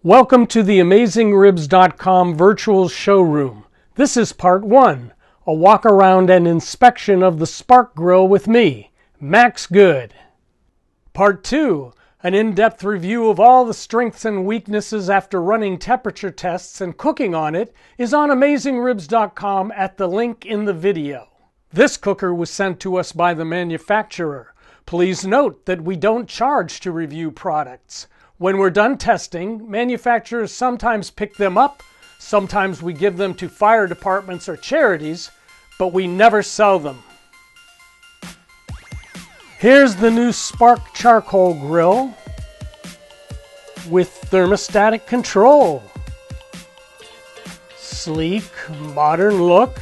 Welcome to the AmazingRibs.com virtual showroom. This is part 1, a walk around and inspection of the Spark Grill with me, Max Good. Part 2, an in-depth review of all the strengths and weaknesses after running temperature tests and cooking on it, is on AmazingRibs.com at the link in the video. This cooker was sent to us by the manufacturer. Please note that we don't charge to review products. When we're done testing, manufacturers sometimes pick them up, sometimes we give them to fire departments or charities, but we never sell them. Here's the new Spark charcoal grill with thermostatic control. Sleek, modern look.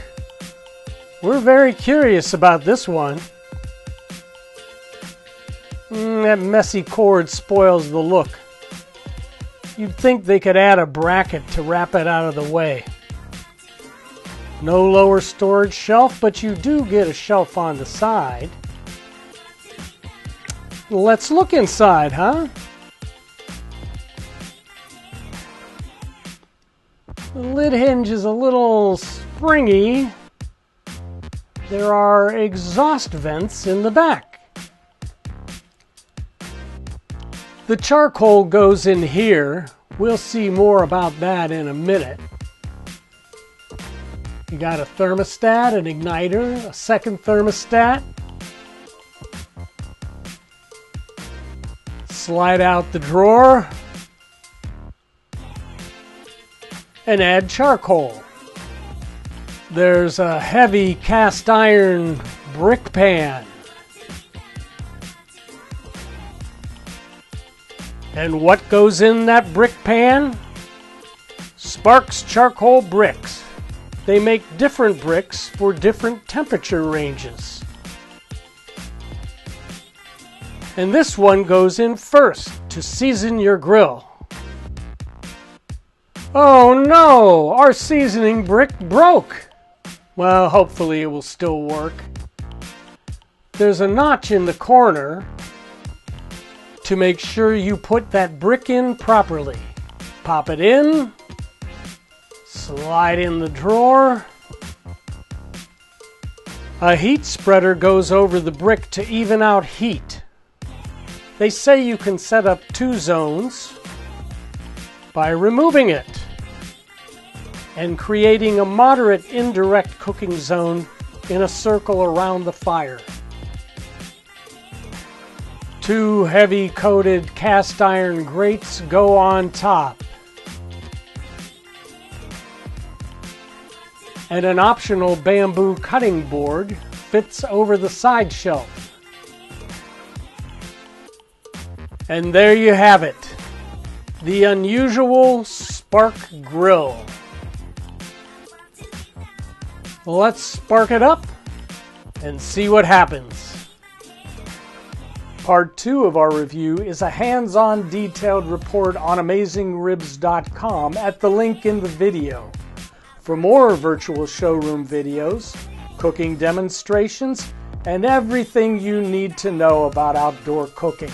We're very curious about this one. That messy cord spoils the look. You'd think they could add a bracket to wrap it out of the way. No lower storage shelf, but you do get a shelf on the side. Let's look inside, huh? The lid hinge is a little springy. There are exhaust vents in the back. The charcoal goes in here. We'll see more about that in a minute. You got a thermostat, an igniter, a second thermostat. Slide out the drawer and add charcoal. There's a heavy cast iron brick pan. And what goes in that brick pan? Spark's charcoal bricks. They make different bricks for different temperature ranges. And this one goes in first to season your grill. Oh no! Our seasoning brick broke! Well, hopefully it will still work. There's a notch in the corner to make sure you put that brick in properly. Pop it in, slide in the drawer. A heat spreader goes over the brick to even out heat. They say you can set up 2 zones by removing it and creating a moderate indirect cooking zone in a circle around the fire. 2 heavy coated cast iron grates go on top. And an optional bamboo cutting board fits over the side shelf. And there you have it, the unusual Spark Grill. Let's spark it up and see what happens. Part 2 of our review is a hands-on detailed report on AmazingRibs.com at the link in the video. For more virtual showroom videos, cooking demonstrations, and everything you need to know about outdoor cooking,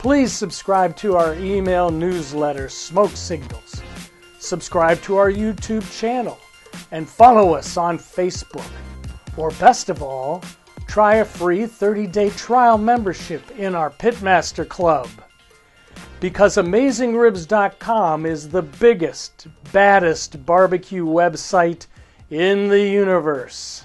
please subscribe to our email newsletter, Smoke Signals. Subscribe to our YouTube channel and follow us on Facebook. Or best of all, try a free 30-day trial membership in our Pitmaster Club. Because AmazingRibs.com is the biggest, baddest barbecue website in the universe.